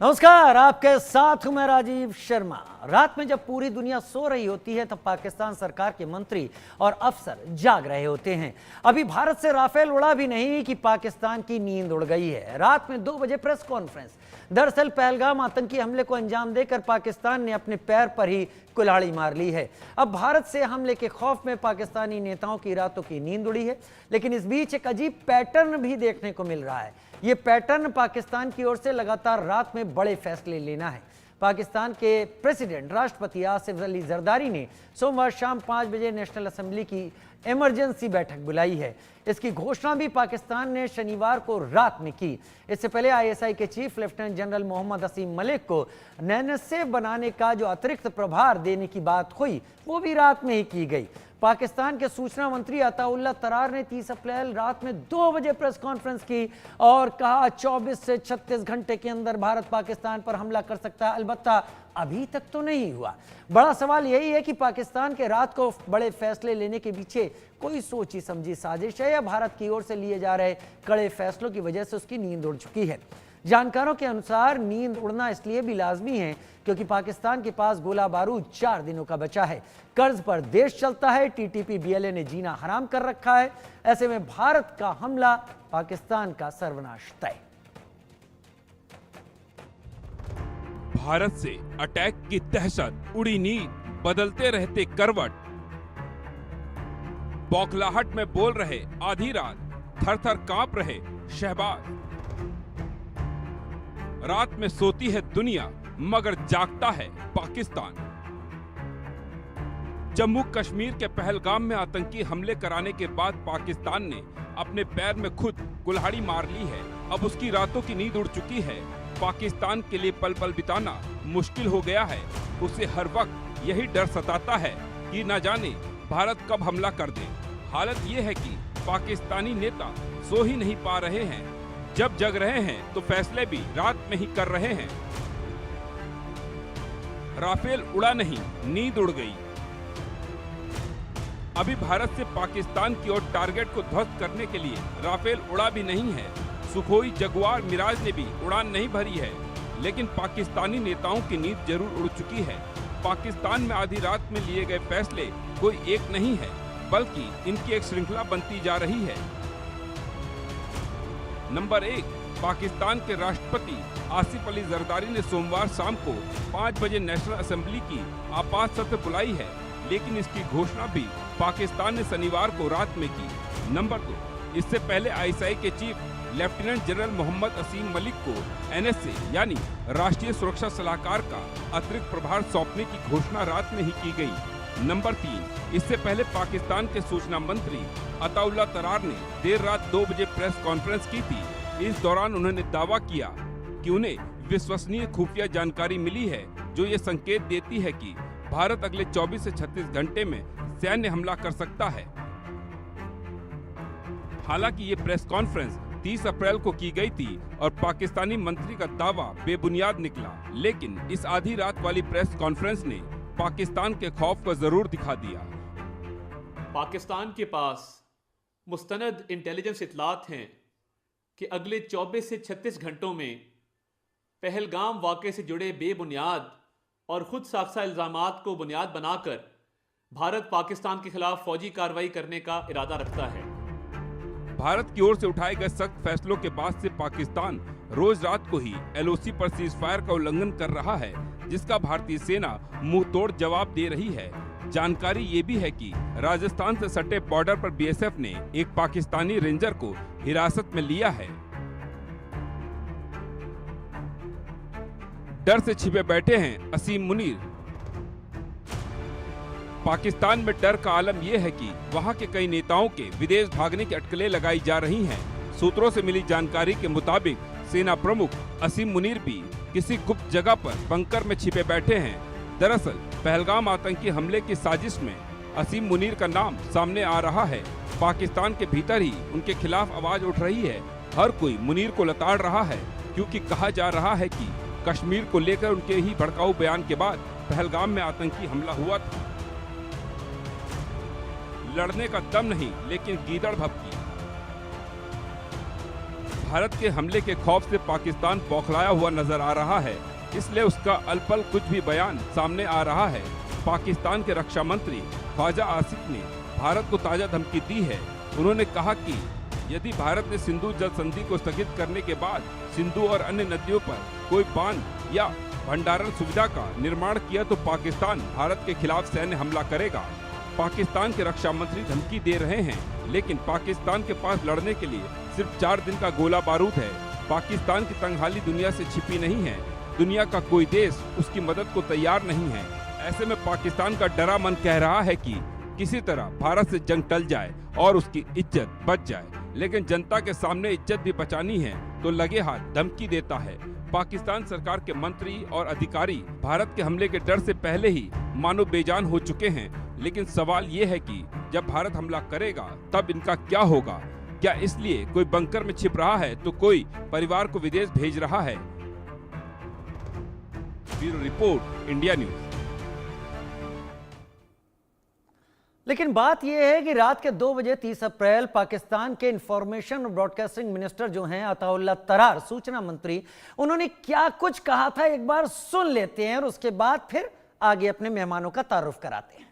नमस्कार, आपके साथ हूं मैं राजीव शर्मा। रात में जब पूरी दुनिया सो रही होती है तब पाकिस्तान सरकार के मंत्री और अफसर जाग रहे होते हैं। अभी भारत से राफेल उड़ा भी नहीं कि पाकिस्तान की नींद उड़ गई है। रात में 2 बजे प्रेस कॉन्फ्रेंस। दरअसल पहलगाम आतंकी हमले को अंजाम देकर पाकिस्तान ने अपने पैर पर ही कुल्हाड़ी मार ली है। अब भारत से हमले के खौफ में पाकिस्तानी नेताओं की रातों की नींद उड़ी है। लेकिन इस बीच एक अजीब पैटर्न भी देखने को मिल रहा है। ये पैटर्न पाकिस्तान की ओर से लगातार रात में बड़े फैसले लेना है। पाकिस्तान के प्रेसिडेंट राष्ट्रपति आसिफ अली जरदारी ने सोमवार शाम 5 बजे नेशनल असेंबली की इमरजेंसी बैठक बुलाई है। इसकी घोषणा भी पाकिस्तान ने शनिवार को रात में की। इससे पहले आईएसआई के चीफ लेफ्टिनेंट जनरल मोहम्मद असीम मलिक को नैनसे बनाने का जो अतिरिक्त प्रभार देने की बात हुई वो भी रात में ही की गई। पाकिस्तान के सूचना मंत्री अताउल्लाह तरार ने 30 अप्रैल रात में 2 बजे प्रेस कॉन्फ्रेंस की और कहा 24 से 36 घंटे के अंदर भारत पाकिस्तान पर हमला कर सकता है। अलबत्ता अभी तक तो नहीं हुआ। बड़ा सवाल यही है कि पाकिस्तान के रात को बड़े फैसले लेने के पीछे कोई सोची समझी साजिश है या भारत की ओर से लिए जा रहे कड़े फैसलों की वजह से उसकी नींद उड़ चुकी है। जानकारों के अनुसार नींद उड़ना इसलिए भी लाजमी है क्योंकि पाकिस्तान के पास गोला बारूद 4 दिनों का बचा है। कर्ज पर देश चलता है। टीटीपी बीएलए ने जीना हराम कर रखा है। ऐसे में भारत का हमला पाकिस्तान का सर्वनाश तय। भारत से अटैक की दहशत, उड़ी नींद, बदलते रहते करवट, बौखलाहट में बोल रहे आधी रात, थर थर कांप रहे शहबाज। रात में सोती है दुनिया मगर जागता है पाकिस्तान। जम्मू कश्मीर के पहलगाम में आतंकी हमले कराने के बाद पाकिस्तान ने अपने पैर में खुद कुल्हाड़ी मार ली है। अब उसकी रातों की नींद उड़ चुकी है। पाकिस्तान के लिए पल पल बिताना मुश्किल हो गया है। उसे हर वक्त यही डर सताता है कि न जाने भारत कब हमला कर दे। हालत ये है कि पाकिस्तानी नेता सो ही नहीं पा रहे हैं। जब जग रहे हैं तो फैसले भी रात में ही कर रहे हैं। राफेल उड़ा नहीं, नींद उड़ गई। अभी भारत से पाकिस्तान की ओर टारगेट को ध्वस्त करने के लिए राफेल उड़ा भी नहीं है। सुखोई, जगुआर, मिराज ने भी उड़ान नहीं भरी है। लेकिन पाकिस्तानी नेताओं की नींद जरूर उड़ चुकी है। पाकिस्तान में आधी रात में लिए गए फैसले कोई एक नहीं है बल्कि इनकी एक श्रृंखला बनती जा रही है। नंबर 1, पाकिस्तान के राष्ट्रपति आसिफ अली जरदारी ने सोमवार शाम को 5 बजे नेशनल असेंबली की आपात सत्र बुलाई है। लेकिन इसकी घोषणा भी पाकिस्तान ने शनिवार को रात में की। नंबर 2, इससे पहले आईएसआई के चीफ लेफ्टिनेंट जनरल मोहम्मद असीम मलिक को एनएसए यानी राष्ट्रीय सुरक्षा सलाहकार का अतिरिक्त प्रभार सौंपने की घोषणा रात में ही की गई। नंबर 3, इससे पहले पाकिस्तान के सूचना मंत्री अताउल्लाह तरार ने देर रात 2 बजे प्रेस कॉन्फ्रेंस की थी। इस दौरान उन्होंने दावा किया कि उन्हें विश्वसनीय खुफिया जानकारी मिली है जो ये संकेत देती है कि भारत अगले 24 से 36 घंटे में सैन्य हमला कर सकता है। हालांकि ये प्रेस कॉन्फ्रेंस 30 अप्रैल को की गई थी और पाकिस्तानी मंत्री का दावा बेबुनियाद निकला। लेकिन इस आधी रात वाली प्रेस कॉन्फ्रेंस ने पाकिस्तान के खौफ को जरूर दिखा दिया। पाकिस्तान के पास मुस्तनद इंटेलिजेंस इतलात हैं कि अगले 24 से 36 घंटों में पहलगाम वाक़े से जुड़े बेबुनियाद और खुद साख्ता इल्ज़ामात को बुनियाद बनाकर भारत पाकिस्तान के खिलाफ फौजी कार्रवाई करने का इरादा रखता है। भारत की ओर से उठाए गए सख्त फैसलों के बाद से पाकिस्तान रोज रात को ही एलओसी पर सीज फायर का उल्लंघन कर रहा है, जिसका भारतीय सेना मुंह तोड़ जवाब दे रही है। जानकारी ये भी है कि राजस्थान से सटे बॉर्डर पर बीएसएफ ने एक पाकिस्तानी रेंजर को हिरासत में लिया है। डर से छिपे बैठे हैं असीम मुनीर। पाकिस्तान में डर का आलम यह है कि वहां के कई नेताओं के विदेश भागने की अटकलें लगाई जा रही हैं। सूत्रों से मिली जानकारी के मुताबिक सेना प्रमुख असीम मुनीर भी किसी गुप्त जगह पर बंकर में छिपे बैठे हैं। दरअसल पहलगाम आतंकी हमले की साजिश में असीम मुनीर का नाम सामने आ रहा है। पाकिस्तान के भीतर ही उनके खिलाफ आवाज उठ रही है। हर कोई मुनीर को लताड़ रहा है क्योंकि कहा जा रहा है कि कश्मीर को लेकर उनके ही भड़काऊ बयान के बाद पहलगाम में आतंकी हमला हुआ था। लड़ने का दम नहीं लेकिन गीदड़ भभकी। भारत के हमले के खौफ से पाकिस्तान बौखलाया हुआ नजर आ रहा है, इसलिए उसका अलपल कुछ भी बयान सामने आ रहा है। पाकिस्तान के रक्षा मंत्री ख्वाजा आसिफ ने भारत को ताजा धमकी दी है। उन्होंने कहा कि यदि भारत ने सिंधु जल संधि को स्थगित करने के बाद सिंधु और अन्य नदियों पर कोई बांध या भंडारण सुविधा का निर्माण किया तो पाकिस्तान भारत के खिलाफ सैन्य हमला करेगा। पाकिस्तान के रक्षा मंत्री धमकी दे रहे हैं, लेकिन पाकिस्तान के पास लड़ने के लिए सिर्फ 4 दिन का गोला बारूद है। पाकिस्तान की तंगहाली दुनिया से छिपी नहीं है। दुनिया का कोई देश उसकी मदद को तैयार नहीं है। ऐसे में पाकिस्तान का डरा मन कह रहा है कि किसी तरह भारत से जंग टल जाए और उसकी इज्जत बच जाए, लेकिन जनता के सामने इज्जत भी बचानी है तो लगे हाथ धमकी देता है। पाकिस्तान सरकार के मंत्री और अधिकारी भारत के हमले के डर से पहले ही मानो बेजान हो चुके हैं, लेकिन सवाल ये है कि जब भारत हमला करेगा तब इनका क्या होगा? क्या इसलिए कोई बंकर में छिप रहा है तो कोई परिवार को विदेश भेज रहा है? Bureau report, India news. लेकिन बात यह है कि रात के 2 बजे 30 अप्रैल पाकिस्तान के इंफॉर्मेशन और ब्रॉडकास्टिंग मिनिस्टर जो हैं अताउल्लाह तरार, सूचना मंत्री, उन्होंने क्या कुछ कहा था एक बार सुन लेते हैं और उसके बाद फिर आगे अपने मेहमानों का तारुफ कराते हैं।